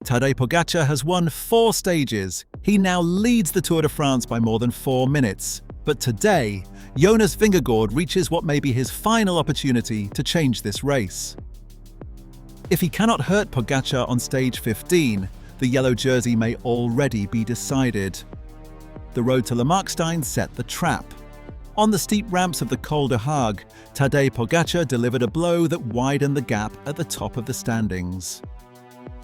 Tadej Pogačar has won 4 stages. He now leads the Tour de France by more than 4 minutes. But today, Jonas Vingegaard reaches what may be his final opportunity to change this race. If he cannot hurt Pogačar on stage 15, the yellow jersey may already be decided. The road to Le Markstein set the trap. On the steep ramps of the Col de Hague, Tadej Pogačar delivered a blow that widened the gap at the top of the standings.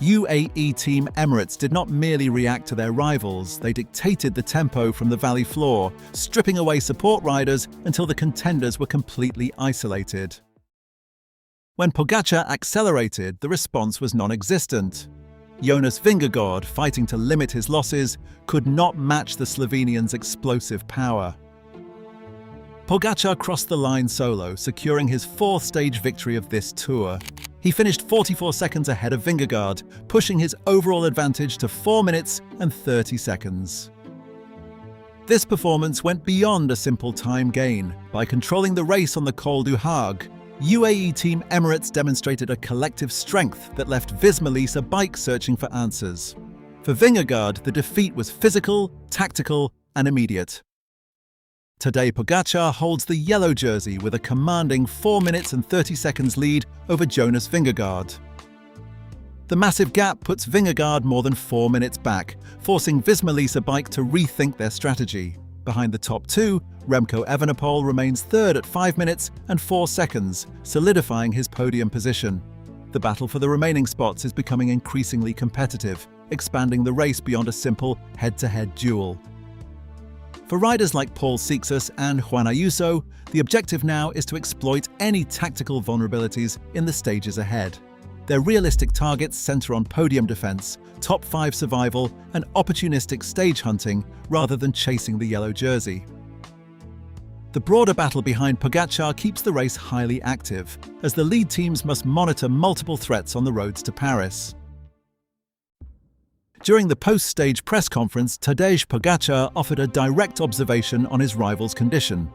UAE Team Emirates did not merely react to their rivals, they dictated the tempo from the valley floor, stripping away support riders until the contenders were completely isolated. When Pogačar accelerated, the response was non-existent. Jonas Vingegaard, fighting to limit his losses, could not match the Slovenian's explosive power. Pogačar crossed the line solo, securing his 4th stage victory of this tour. He finished 44 seconds ahead of Vingegaard, pushing his overall advantage to 4 minutes and 30 seconds. This performance went beyond a simple time gain. By controlling the race on the Col du Hague, UAE Team Emirates demonstrated a collective strength that left Visma Lease a bike searching for answers. For Vingegaard, the defeat was physical, tactical, and immediate. Tadej Pogačar holds the yellow jersey with a commanding 4 minutes and 30 seconds lead over Jonas Vingegaard. The massive gap puts Vingegaard more than 4 minutes back, forcing Visma Lease a bike to rethink their strategy. Behind the top 2, Remco Evenepoel remains 3rd at 5 minutes and 4 seconds, solidifying his podium position. The battle for the remaining spots is becoming increasingly competitive, expanding the race beyond a simple head-to-head duel. For riders like Paul Sixus and Juan Ayuso, the objective now is to exploit any tactical vulnerabilities in the stages ahead. Their realistic targets center on podium defense, top 5 survival, and opportunistic stage hunting rather than chasing the yellow jersey. The broader battle behind Pogačar keeps the race highly active, as the lead teams must monitor multiple threats on the roads to Paris. During the post-stage press conference, Tadej Pogačar offered a direct observation on his rival's condition.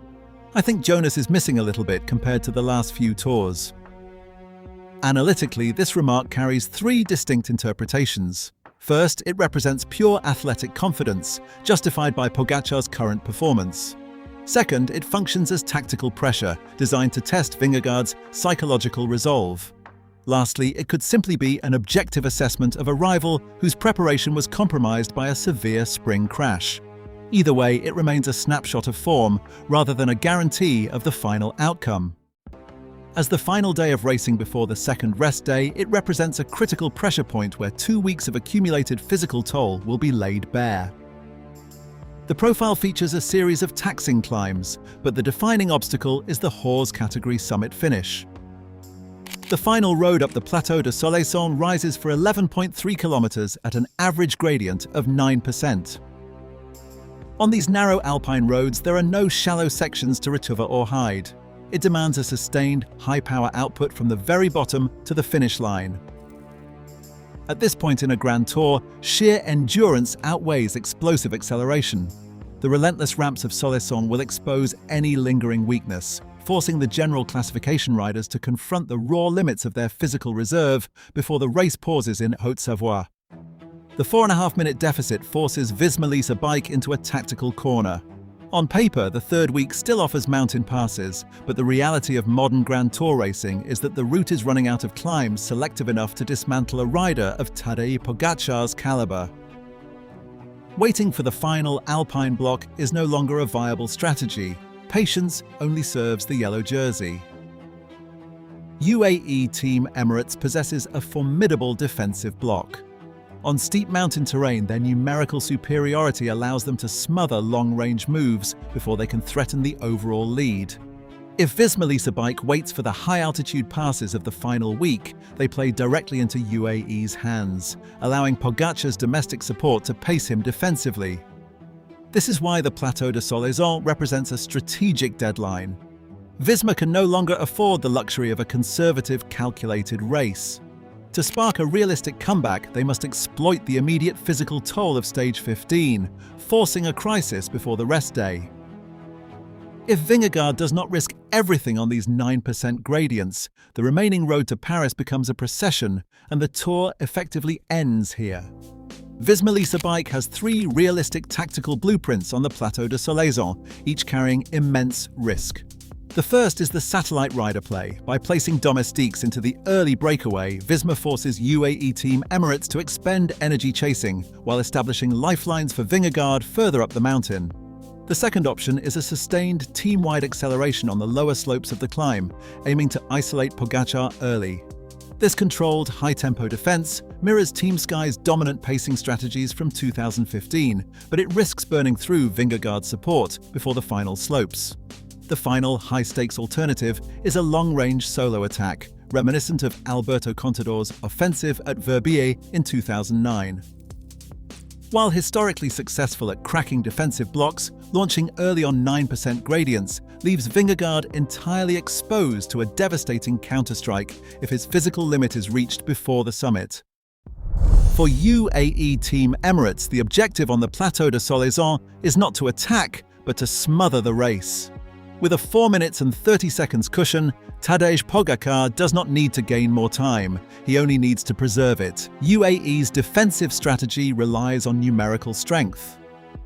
"I think Jonas is missing a little bit compared to the last few tours." Analytically, this remark carries 3 distinct interpretations. First, it represents pure athletic confidence, justified by Pogačar's current performance. Second, it functions as tactical pressure, designed to test Vingegaard's psychological resolve. Lastly, it could simply be an objective assessment of a rival whose preparation was compromised by a severe spring crash. Either way, it remains a snapshot of form, rather than a guarantee of the final outcome. As the final day of racing before the second rest day, it represents a critical pressure point where 2 weeks of accumulated physical toll will be laid bare. The profile features a series of taxing climbs, but the defining obstacle is the Hors category summit finish. The final road up the Plateau de Solaison rises for 11.3 kilometers at an average gradient of 9%. On these narrow alpine roads, there are no shallow sections to recover or hide. It demands a sustained, high-power output from the very bottom to the finish line. At this point in a Grand Tour, sheer endurance outweighs explosive acceleration. The relentless ramps of Solaison will expose any lingering weakness, forcing the general classification riders to confront the raw limits of their physical reserve before the race pauses in Haute-Savoie. The 4.5-minute deficit forces Visma Lease a bike into a tactical corner. On paper, the 3rd week still offers mountain passes, but the reality of modern Grand Tour racing is that the route is running out of climbs selective enough to dismantle a rider of Tadej Pogačar's caliber. Waiting for the final alpine block is no longer a viable strategy. Patience only serves the yellow jersey. UAE Team Emirates possesses a formidable defensive block. On steep mountain terrain, their numerical superiority allows them to smother long-range moves before they can threaten the overall lead. If Visma Lease a bike waits for the high-altitude passes of the final week, they play directly into UAE's hands, allowing Pogačar's domestic support to pace him defensively. This is why the Plateau de Solaison represents a strategic deadline. Visma can no longer afford the luxury of a conservative, calculated race. To spark a realistic comeback, they must exploit the immediate physical toll of stage 15, forcing a crisis before the rest day. If Vingegaard does not risk everything on these 9% gradients, the remaining road to Paris becomes a procession and the Tour effectively ends here. Visma Lease bike has 3 realistic tactical blueprints on the Plateau de Solaison, each carrying immense risk. The first is the satellite rider play. By placing domestiques into the early breakaway, Visma forces UAE Team Emirates to expend energy chasing, while establishing lifelines for Vingegaard further up the mountain. The second option is a sustained team-wide acceleration on the lower slopes of the climb, aiming to isolate Pogačar early. This controlled, high-tempo defense mirrors Team Sky's dominant pacing strategies from 2015, but it risks burning through Vingegaard's support before the final slopes. The final, high-stakes alternative is a long-range solo attack, reminiscent of Alberto Contador's offensive at Verbier in 2009. While historically successful at cracking defensive blocks, launching early on 9% gradients leaves Vingegaard entirely exposed to a devastating counterstrike if his physical limit is reached before the summit. For UAE Team Emirates, the objective on the Plateau de Solaison is not to attack, but to smother the race. With a 4 minutes and 30 seconds cushion, Tadej Pogačar does not need to gain more time, he only needs to preserve it. UAE's defensive strategy relies on numerical strength.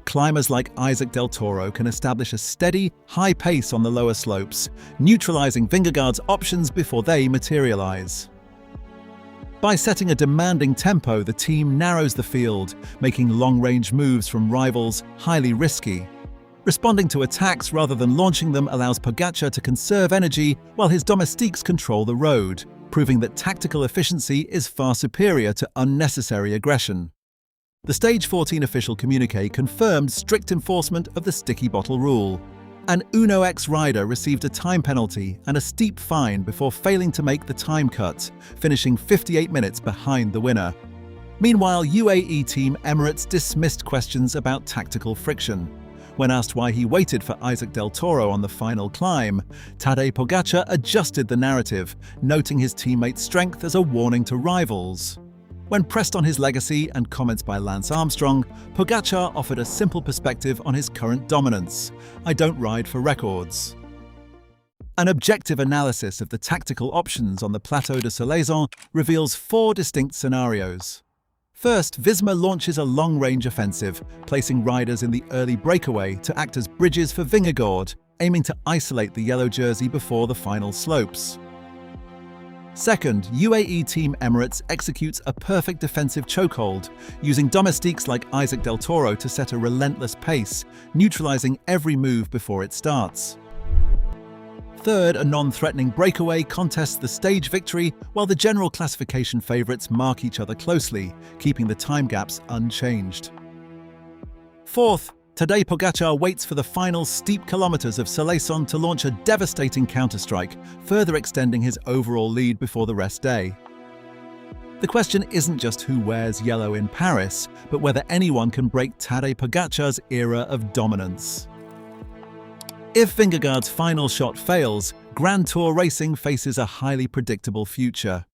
Climbers like Isaac Del Toro can establish a steady, high pace on the lower slopes, neutralizing Vingegaard's options before they materialize. By setting a demanding tempo, the team narrows the field, making long-range moves from rivals highly risky. Responding to attacks rather than launching them allows Pogačar to conserve energy while his domestiques control the road, proving that tactical efficiency is far superior to unnecessary aggression. The Stage 14 official communiqué confirmed strict enforcement of the sticky bottle rule. An Uno X rider received a time penalty and a steep fine before failing to make the time cut, finishing 58 minutes behind the winner. Meanwhile, UAE Team Emirates dismissed questions about tactical friction. When asked why he waited for Isaac Del Toro on the final climb, Tadej Pogačar adjusted the narrative, noting his teammate's strength as a warning to rivals. When pressed on his legacy and comments by Lance Armstrong, Pogačar offered a simple perspective on his current dominance: "I don't ride for records." An objective analysis of the tactical options on the Plateau de Solaison reveals 4 distinct scenarios. First, Visma launches a long-range offensive, placing riders in the early breakaway to act as bridges for Vingegaard, aiming to isolate the yellow jersey before the final slopes. Second, UAE Team Emirates executes a perfect defensive chokehold, using domestiques like Isaac Del Toro to set a relentless pace, neutralizing every move before it starts. Third, a non-threatening breakaway contests the stage victory, while the general classification favourites mark each other closely, keeping the time gaps unchanged. Fourth, Tadej Pogačar waits for the final steep kilometres of Solaison to launch a devastating counterstrike, further extending his overall lead before the rest day. The question isn't just who wears yellow in Paris, but whether anyone can break Tadej Pogačar's era of dominance. If Vingegaard's final shot fails, Grand Tour racing faces a highly predictable future.